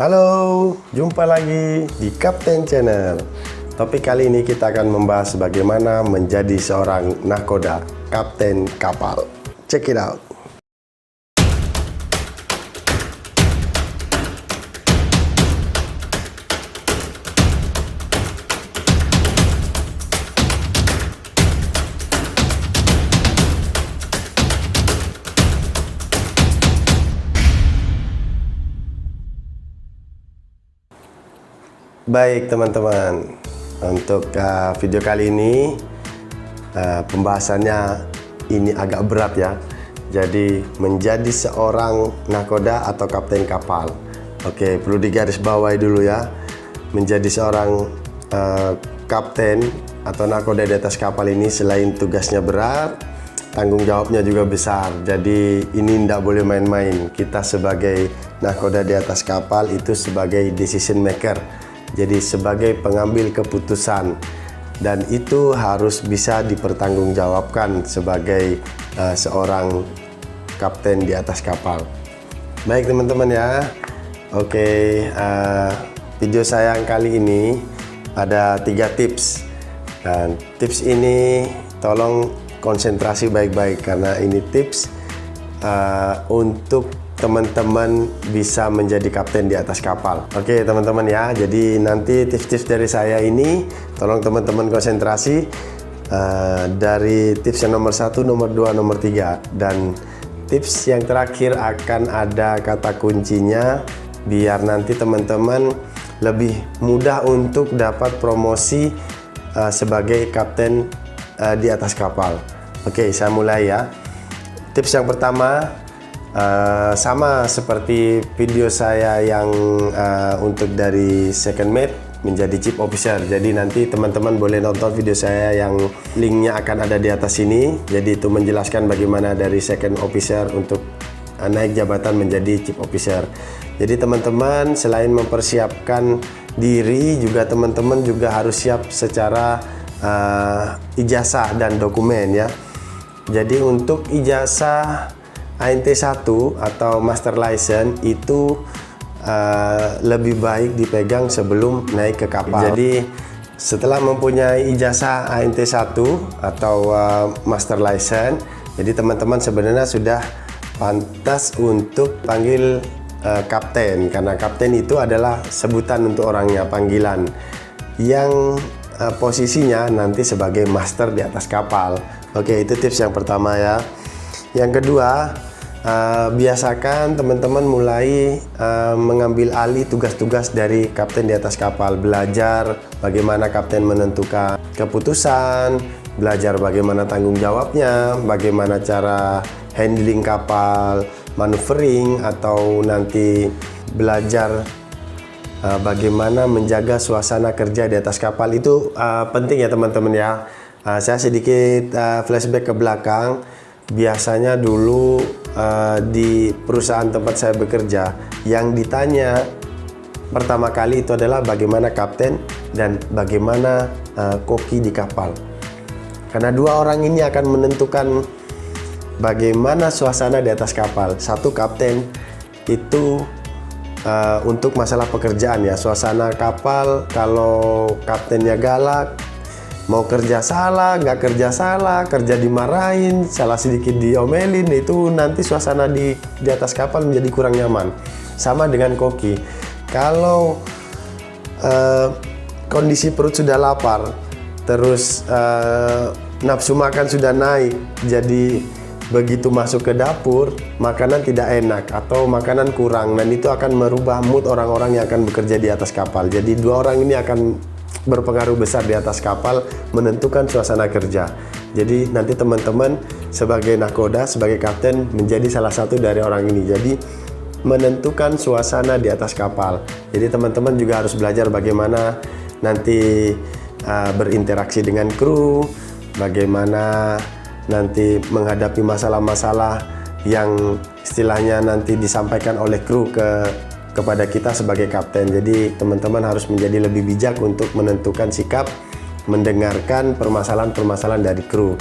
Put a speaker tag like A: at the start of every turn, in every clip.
A: Halo, jumpa lagi di Kapten Channel. Topik kali ini kita akan membahas bagaimana menjadi seorang nahkoda, kapten kapal. Check it out. Baik teman-teman, untuk video kali ini pembahasannya ini agak berat ya. Jadi menjadi seorang nahkoda atau kapten kapal. Oke, perlu digarisbawahi dulu ya. Menjadi seorang kapten atau nahkoda di atas kapal ini selain tugasnya berat, tanggung jawabnya juga besar. Jadi ini tidak boleh main-main. Kita sebagai nahkoda di atas kapal itu sebagai decision maker. Jadi sebagai pengambil keputusan, dan itu harus bisa dipertanggungjawabkan sebagai seorang kapten di atas kapal. Baik teman-teman ya. Oke, video saya yang kali ini ada 3 tips. Dan tips ini tolong konsentrasi baik-baik karena ini tips untuk teman-teman bisa menjadi kapten di atas kapal. Oke teman-teman ya, jadi nanti tips-tips dari saya ini tolong teman-teman konsentrasi dari tips yang nomor 1, nomor 2, nomor 3, dan tips yang terakhir akan ada kata kuncinya biar nanti teman-teman lebih mudah untuk dapat promosi sebagai kapten di atas kapal. Oke, saya mulai ya. Tips yang pertama, sama seperti video saya yang untuk dari second mate menjadi chief officer. Jadi nanti teman-teman boleh nonton video saya yang linknya akan ada di atas sini. Jadi itu menjelaskan bagaimana dari second officer untuk naik jabatan menjadi chief officer. Jadi teman-teman selain mempersiapkan diri, juga teman-teman juga harus siap secara ijazah dan dokumen ya. Jadi untuk ijazah ANT1 atau Master License itu lebih baik dipegang sebelum naik ke kapal. Jadi setelah mempunyai ijazah ANT1 atau Master License, jadi teman-teman sebenarnya sudah pantas untuk panggil kapten, karena kapten itu adalah sebutan untuk orangnya, panggilan yang posisinya nanti sebagai master di atas kapal. Oke, itu tips yang pertama ya. Yang kedua, biasakan teman-teman mulai mengambil alih tugas-tugas dari kapten di atas kapal. Belajar bagaimana kapten menentukan keputusan, belajar bagaimana tanggung jawabnya, bagaimana cara handling kapal, maneuvering, atau nanti belajar bagaimana menjaga suasana kerja di atas kapal. Itu penting ya teman-teman ya. Saya sedikit flashback ke belakang. Biasanya dulu di perusahaan tempat saya bekerja, yang ditanya pertama kali itu adalah bagaimana kapten dan bagaimana koki di kapal. Karena dua orang ini akan menentukan bagaimana suasana di atas kapal. Satu, kapten itu untuk masalah pekerjaan ya, suasana kapal. Kalau kaptennya galak, mau kerja salah, nggak kerja salah, kerja dimarahin, salah sedikit diomelin, itu nanti suasana di atas kapal menjadi kurang nyaman. Sama dengan koki. Kalau kondisi perut sudah lapar, terus nafsu makan sudah naik, jadi begitu masuk ke dapur, makanan tidak enak atau makanan kurang, dan itu akan merubah mood orang-orang yang akan bekerja di atas kapal. Jadi dua orang ini akan berpengaruh besar di atas kapal menentukan suasana kerja. Jadi nanti teman-teman sebagai nahkoda, sebagai kapten menjadi salah satu dari orang ini. Jadi menentukan suasana di atas kapal. Jadi teman-teman juga harus belajar bagaimana nanti berinteraksi dengan kru, bagaimana nanti menghadapi masalah-masalah yang istilahnya nanti disampaikan oleh kru kepada kita sebagai kapten. Jadi teman-teman harus menjadi lebih bijak untuk menentukan sikap, mendengarkan permasalahan-permasalahan dari kru.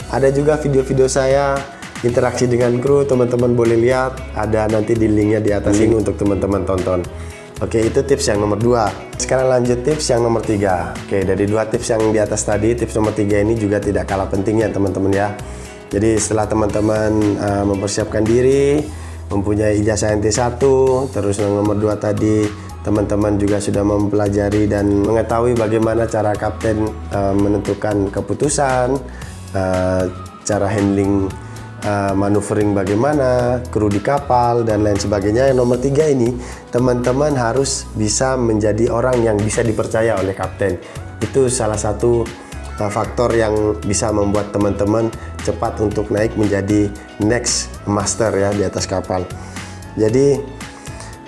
A: Ada juga video-video saya interaksi dengan kru, teman-teman boleh lihat, ada nanti di linknya di atas ini untuk teman-teman tonton. Oke, itu tips yang nomor 2. Sekarang lanjut tips yang nomor 3. Oke, dari 2 tips yang di atas tadi, tips nomor 3 ini juga tidak kalah pentingnya teman-teman ya. Jadi setelah teman-teman mempersiapkan diri, mempunyai ijazah NT1, terus yang nomor 2 tadi teman-teman juga sudah mempelajari dan mengetahui bagaimana cara kapten menentukan keputusan, cara handling maneuvering bagaimana, kru di kapal dan lain sebagainya. Yang nomor 3 ini, teman-teman harus bisa menjadi orang yang bisa dipercaya oleh kapten. Itu salah satu faktor yang bisa membuat teman-teman cepat untuk naik menjadi next master ya di atas kapal. Jadi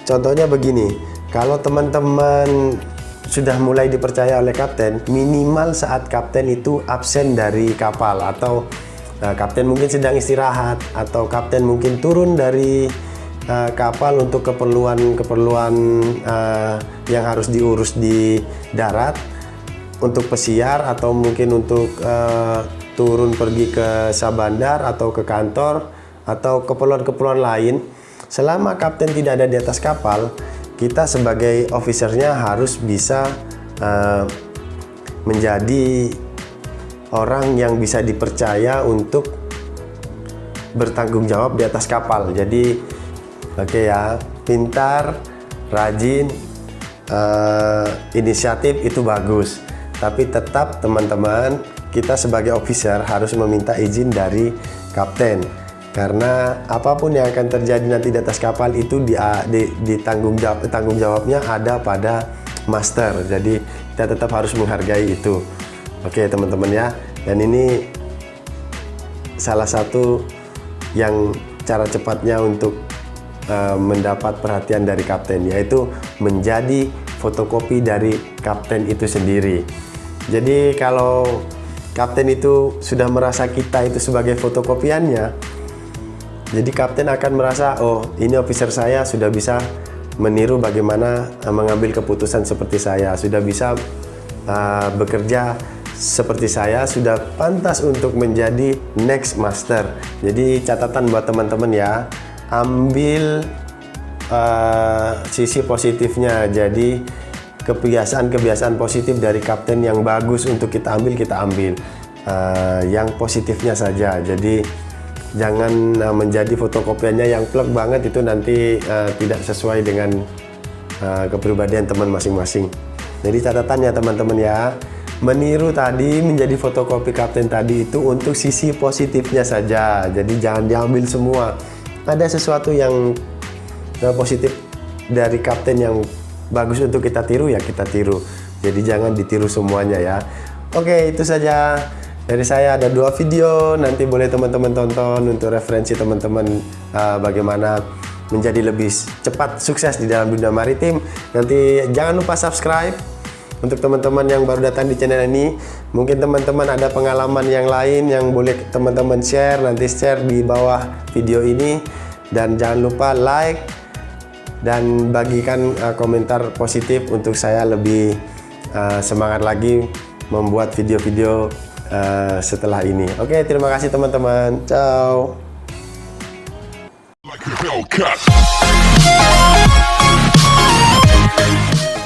A: contohnya begini, kalau teman-teman sudah mulai dipercaya oleh kapten, minimal saat kapten itu absen dari kapal, atau kapten mungkin sedang istirahat, atau kapten mungkin turun dari kapal untuk keperluan yang harus diurus di darat, untuk pesiar, atau mungkin untuk turun pergi ke sabandar atau ke kantor, atau keperluan-keperluan lain. Selama kapten tidak ada di atas kapal, kita sebagai officernya harus bisa menjadi orang yang bisa dipercaya untuk bertanggung jawab di atas kapal. Jadi oke ya, pintar, rajin, inisiatif itu bagus, tapi tetap teman-teman, kita sebagai officer harus meminta izin dari kapten, karena apapun yang akan terjadi nanti di atas kapal itu tanggung jawabnya ada pada master. Jadi kita tetap harus menghargai itu. Oke teman-teman ya, dan ini salah satu yang cara cepatnya untuk mendapat perhatian dari kapten, yaitu menjadi fotokopi dari kapten itu sendiri. Jadi kalau kapten itu sudah merasa kita itu sebagai fotokopiannya, jadi kapten akan merasa, oh ini officer saya sudah bisa meniru bagaimana mengambil keputusan seperti saya, sudah bisa bekerja seperti saya, sudah pantas untuk menjadi next master. Jadi catatan buat teman-teman ya, ambil sisi positifnya. Jadi kebiasaan-kebiasaan positif dari kapten yang bagus untuk kita ambil, yang positifnya saja. Jadi jangan menjadi fotokopiannya yang plek banget, itu nanti tidak sesuai dengan kepribadian teman masing-masing. Jadi catatannya teman-teman ya, meniru tadi, menjadi fotokopi kapten tadi itu untuk sisi positifnya saja. Jadi jangan diambil semua. Ada sesuatu yang positif dari kapten yang bagus untuk kita tiru, ya kita tiru. Jadi jangan ditiru semuanya ya. Oke, itu saja dari saya. Ada 2 video, nanti boleh teman-teman tonton untuk referensi teman-teman bagaimana menjadi lebih cepat sukses di dalam dunia maritim. Nanti jangan lupa subscribe. Untuk teman-teman yang baru datang di channel ini, mungkin teman-teman ada pengalaman yang lain yang boleh teman-teman share, nanti share di bawah video ini. Dan jangan lupa like dan bagikan komentar positif untuk saya lebih semangat lagi membuat video-video setelah ini. Oke, terima kasih teman-teman. Ciao.